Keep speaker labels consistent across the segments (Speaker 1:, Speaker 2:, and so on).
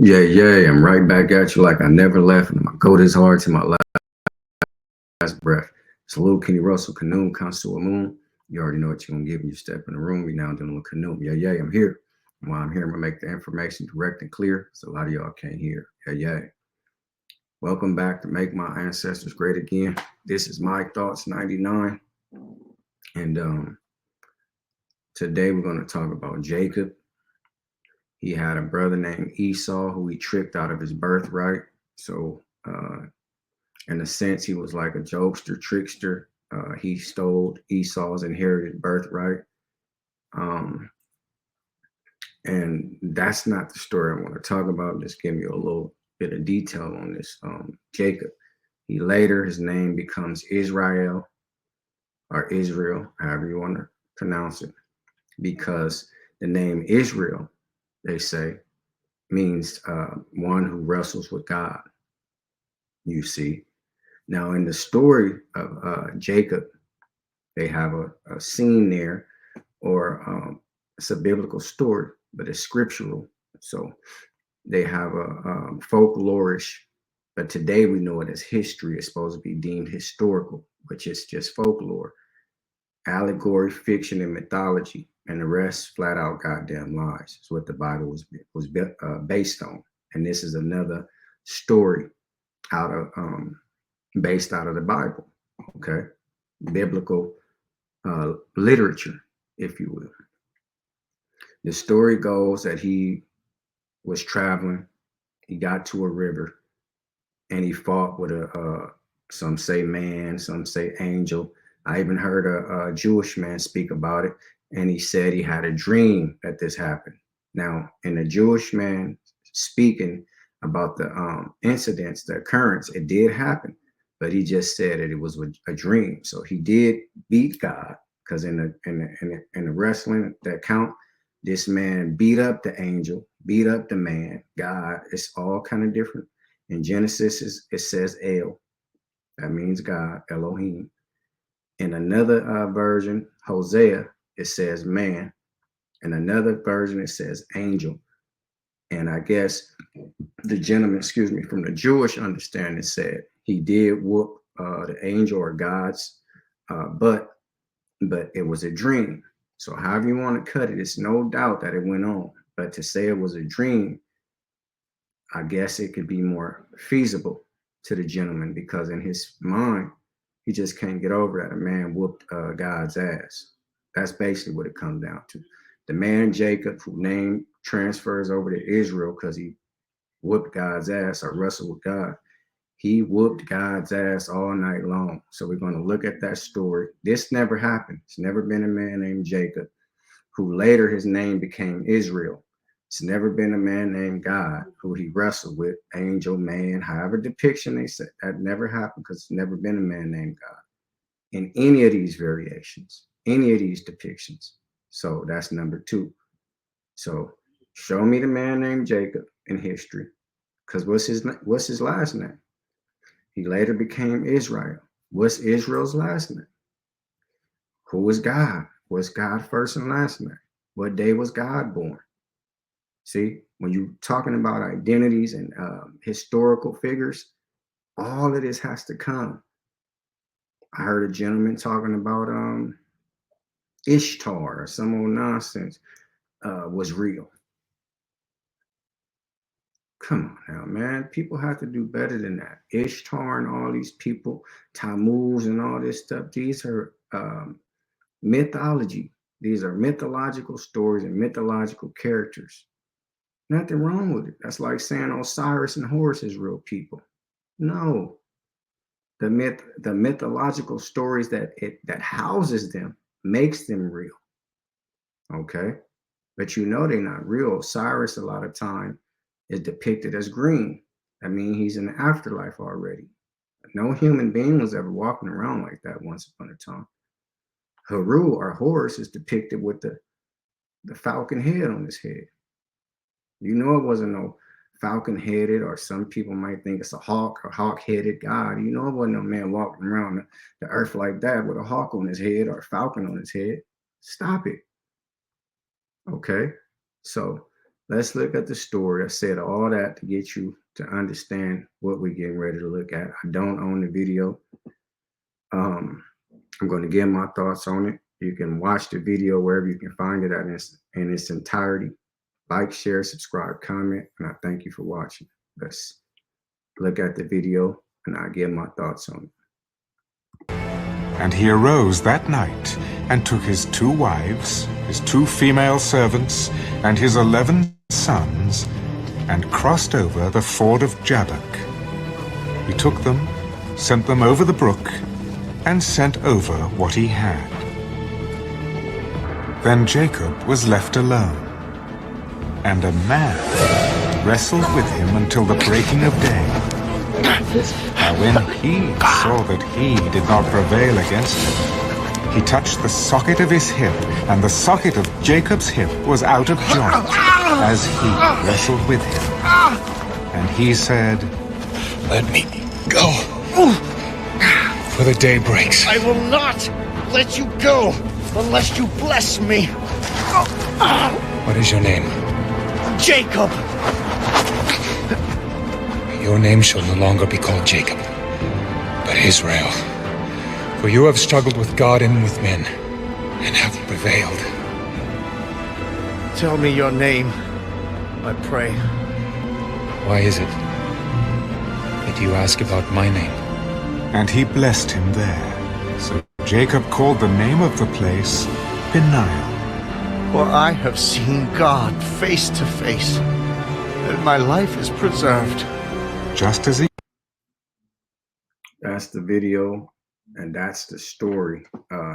Speaker 1: Yeah, I'm right back at you like I never left, and I'm gonna go this hard to my last breath. Salute Kenny Russell, Canoe, Consul Moon. You already know what you're gonna get when you step in the room. We now dealing with Canoe. Yeah, I'm here. And while I'm here, I'm gonna make the information direct and clear, so a lot of y'all can't hear. Yeah. Welcome back to Make My Ancestors Great Again. This is My Thoughts 99. And today we're gonna talk about Jacob. He had a brother named Esau who he tricked out of his birthright. So in a sense, he was like a jokester, trickster. He stole Esau's inherited birthright. Um, and that's not the story I want to talk about. Just give you a little bit of detail on this. Jacob, his name becomes Israel or Israel, however you want to pronounce it, because the name Israel, they say, means one who wrestles with God, you see. Now, in the story of Jacob, they have a scene there, or it's a biblical story, but it's scriptural. So they have a folklorish, but today we know it as history. It's supposed to be deemed historical, which is just folklore, allegory, fiction, and mythology, and the rest flat out goddamn lies. Is what the Bible was based on, and this is another story out of based out of the Bible. Okay, biblical literature, if you will. The story goes that he was traveling, he got to a river, and he fought with some say man, some say angel. I even heard a Jewish man speak about it, and he said he had a dream that this happened. Now, in the Jewish man speaking about the incidents, the occurrence, it did happen, but he just said that it was a dream. So he did beat God, because in the wrestling that count, this man beat up the angel, beat up the man, God. It's all kind of different. In Genesis, it says El. That means God, Elohim. In another version, Hosea, it says man. In another version, it says angel. And I guess the gentleman, from the Jewish understanding said he did whoop the angel or God's butt, but it was a dream. So however you want to cut it, it's no doubt that it went on. But to say it was a dream, I guess it could be more feasible to the gentleman, because in his mind, he just can't get over that a man whooped God's ass. That's basically what it comes down to. The man Jacob, who name transfers over to Israel because he whooped God's ass or wrestled with God, he whooped God's ass all night long. So we're going to look at that story. This never happened. It's never been a man named Jacob, who later his name became Israel. It's never been a man named God who he wrestled with, angel, man, however depiction they said. That never happened, because it's never been a man named God in any of these variations, any of these depictions. So that's number two. So show me the man named Jacob in history, because what's his last name? He later became Israel. What's Israel's last name? Who is God? What's God's first and last name? What day was God born? See, when you're talking about identities and historical figures, all of this has to come. I heard a gentleman talking about Ishtar or some old nonsense was real. Come on now, man. People have to do better than that. Ishtar and all these people, Tammuz and all this stuff, these are mythology. These are mythological stories and mythological characters. Nothing wrong with it. That's like saying Osiris and Horus is real people. No, the mythological stories that houses them makes them real. Okay, but they're not real. Osiris a lot of time is depicted as green. I mean, he's in the afterlife already. No human being was ever walking around like that once upon a time. Haru or Horus is depicted with the falcon head on his head. It wasn't no falcon headed, or some people might think it's a hawk or hawk headed god. It wasn't no man walking around the earth like that with a hawk on his head or a falcon on his head. Stop it. Okay. So let's look at the story. I said all that to get you to understand what we're getting ready to look at. I don't own the video. I'm going to give my thoughts on it. You can watch the video wherever you can find it in its entirety. Like, share, subscribe, comment, and I thank you for watching. Let's look at the video and I'll give my thoughts on it.
Speaker 2: And he arose that night and took his 2 wives, his 2 female servants, and his 11 sons, and crossed over the ford of Jabbok. He took them, sent them over the brook, and sent over what he had. Then Jacob was left alone, and a man wrestled with him until the breaking of day. Now when he saw that he did not prevail against him, he touched the socket of his hip, and the socket of Jacob's hip was out of joint, as he wrestled with him. And he said,
Speaker 3: "Let me go, for the day breaks."
Speaker 4: I will not let you go unless you bless me.
Speaker 3: What is your name?
Speaker 4: Jacob.
Speaker 3: Your name shall no longer be called Jacob, but Israel. For you have struggled with God and with men, and have prevailed.
Speaker 4: Tell me your name, I pray.
Speaker 3: Why is it that you ask about my name?
Speaker 2: and he blessed him there. So Jacob called the name of the place Peniel.
Speaker 4: For I have seen God face to face, and my life is preserved.
Speaker 2: Just as he...
Speaker 1: That's the video, and that's the story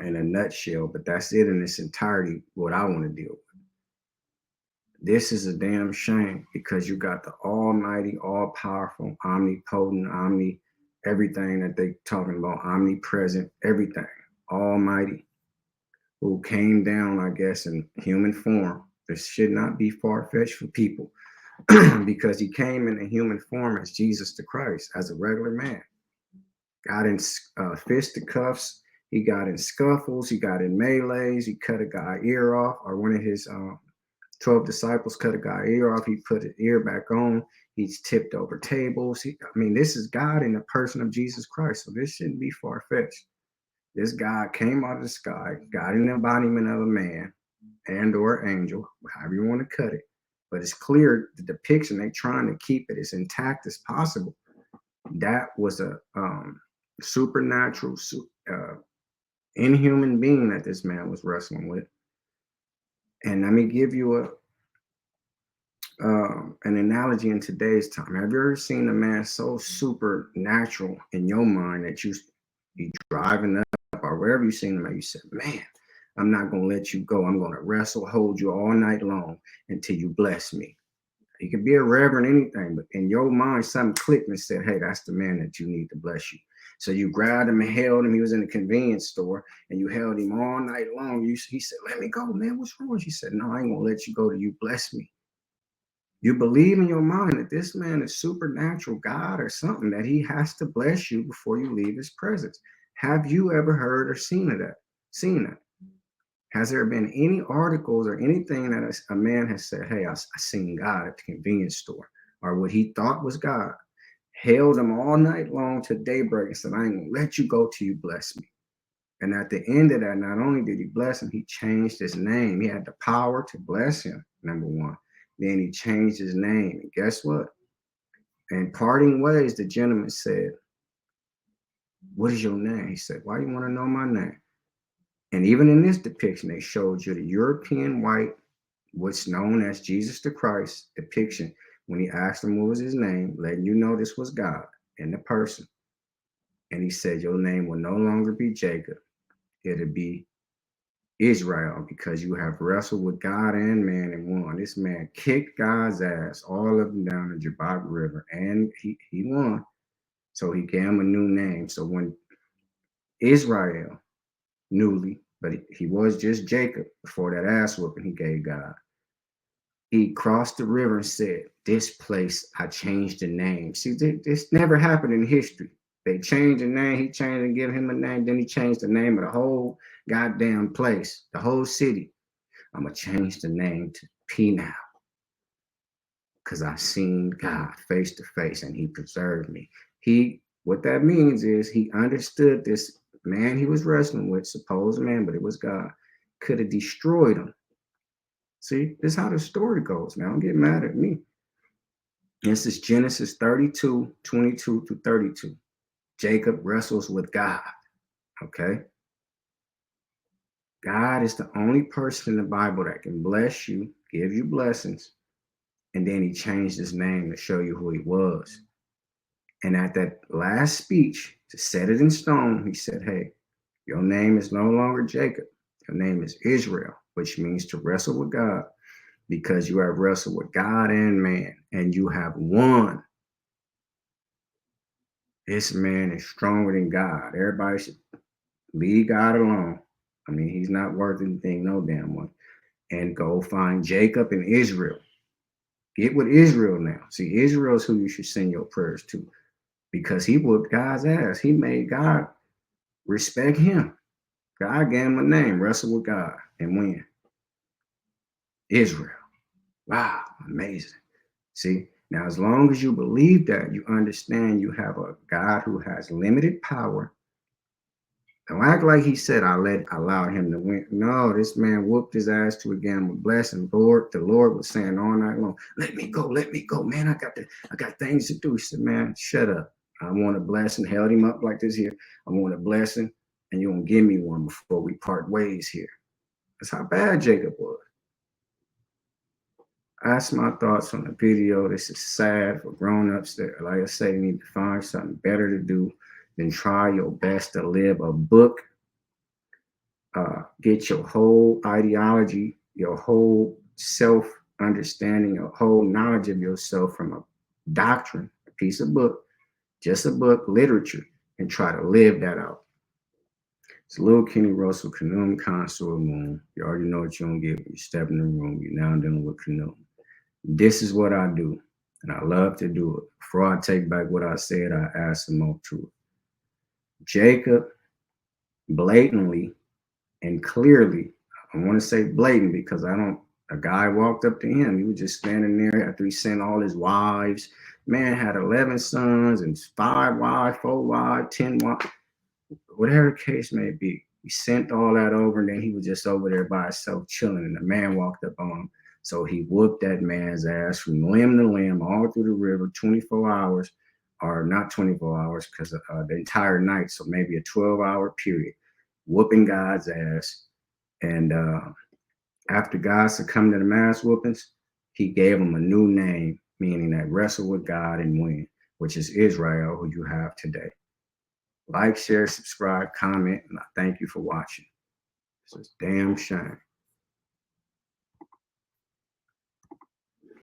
Speaker 1: in a nutshell, but that's it in its entirety, what I want to deal with. This is a damn shame, because you got the almighty, all-powerful, omnipotent, everything that they talking about, omnipresent, everything, almighty, who came down, I guess, in human form. This should not be far-fetched for people, because he came in a human form as Jesus the Christ, as a regular man. Got in fisticuffs, he got in scuffles, he got in melees, he cut a guy ear off, or one of his 12 disciples cut a guy ear off, he put his ear back on, he's tipped over tables. I mean, this is God in the person of Jesus Christ, so this shouldn't be far-fetched. This God came out of the sky, got in the embodiment of a man and or angel, however you want to cut it. But it's clear the depiction, they're trying to keep it as intact as possible. That was a supernatural, inhuman being that this man was wrestling with. And let me give you an analogy in today's time. Have you ever seen a man so supernatural in your mind that you be driving up or wherever you seen him, you said, man, I'm not going to let you go. I'm going to wrestle, hold you all night long until you bless me. He could be a reverend, anything, but in your mind, something clicked and said, hey, that's the man that you need to bless you. So you grabbed him and held him. He was in a convenience store, and you held him all night long. He said, let me go, man. What's wrong? She said, no, I ain't going to let you go till you bless me. You believe in your mind that this man is supernatural God or something, that he has to bless you before you leave his presence. Have you ever heard or seen that? Has there been any articles or anything that a man has said, hey, I seen God at the convenience store, or what he thought was God, held him all night long to daybreak and said, I ain't gonna let you go till you bless me. And at the end of that, not only did he bless him, he changed his name. He had the power to bless him, number one. Then he changed his name. And guess what? In parting ways, the gentleman said, what is your name? He said, why do you want to know my name? And even in this depiction, they showed you the European white, what's known as Jesus the Christ depiction, when he asked him what was his name, letting you know this was God in the person. And he said, your name will no longer be Jacob. It'll be Israel, because you have wrestled with God and man and won. This man kicked God's ass, all of them down the Jabbok River, and he won. So he gave him a new name. So when Israel, newly, but he was just Jacob before that ass whooping he gave God, he crossed the river and said, this place, I changed the name. See, this never happened in history. They changed the name, he changed and gave him a name, then he changed the name of the whole goddamn place, the whole city. I'm going to change the name to Peniel. because I seen God face to face and he preserved me. What that means is he understood this man he was wrestling with, supposed man, but it was God, could have destroyed him. See, this is how the story goes, man. Don't get mad at me. This is Genesis 32, 22 to 32. Jacob wrestles with God, okay? God is the only person in the Bible that can bless you, give you blessings, and then he changed his name to show you who he was. And at that last speech, to set it in stone, he said, hey, your name is no longer Jacob. Your name is Israel, which means to wrestle with God, because you have wrestled with God and man, and you have won. This man is stronger than God. Everybody should leave God alone. I mean, he's not worth anything, no damn one. And go find Jacob and Israel. Get with Israel now. See, Israel is who you should send your prayers to, because he whooped God's ass. He made God respect him. God gave him a name, wrestle with God and win. Israel. Wow, amazing. See, now as long as you believe that, you understand you have a God who has limited power. Don't act like he said, allowed him to win. No, this man whooped his ass to again with blessing. Lord, the Lord was saying all night long, let me go, man. I got things to do. He said, man, shut up. I want a blessing. Held him up like this here. I want a blessing, and you're gonna give me one before we part ways here. That's how bad Jacob was. That's my thoughts on the video. This is sad for grown-ups that, like I say, need to find something better to do than try your best to live a book. Get your whole ideology, your whole self-understanding, your whole knowledge of yourself from a doctrine, a piece of book, just a book, literature, and try to live that out. It's Lil Kenny Russell, Kanoom Consort Moon. You already know what you're going to get when you step in the room. You're now dealing with Kanoom. This is what I do, and I love to do it. Before I take back what I said, I add some more to it. Jacob blatantly and clearly, I want to say blatant because a guy walked up to him. He was just standing there after he sent all his wives. Man had 11 sons and 5 wives, 4 wives, 10 wives, whatever the case may be. He sent all that over, and then he was just over there by himself chilling, and the man walked up on him. So he whooped that man's ass from limb to limb all through the river, 24 hours, or not 24 hours because the entire night. So maybe a 12-hour period, whooping God's ass. And after God succumbed to the mass whoopings, he gave him a new name, meaning that wrestle with God and win, which is Israel, who you have today. Like, share, subscribe, comment, and I thank you for watching. This is damn shame.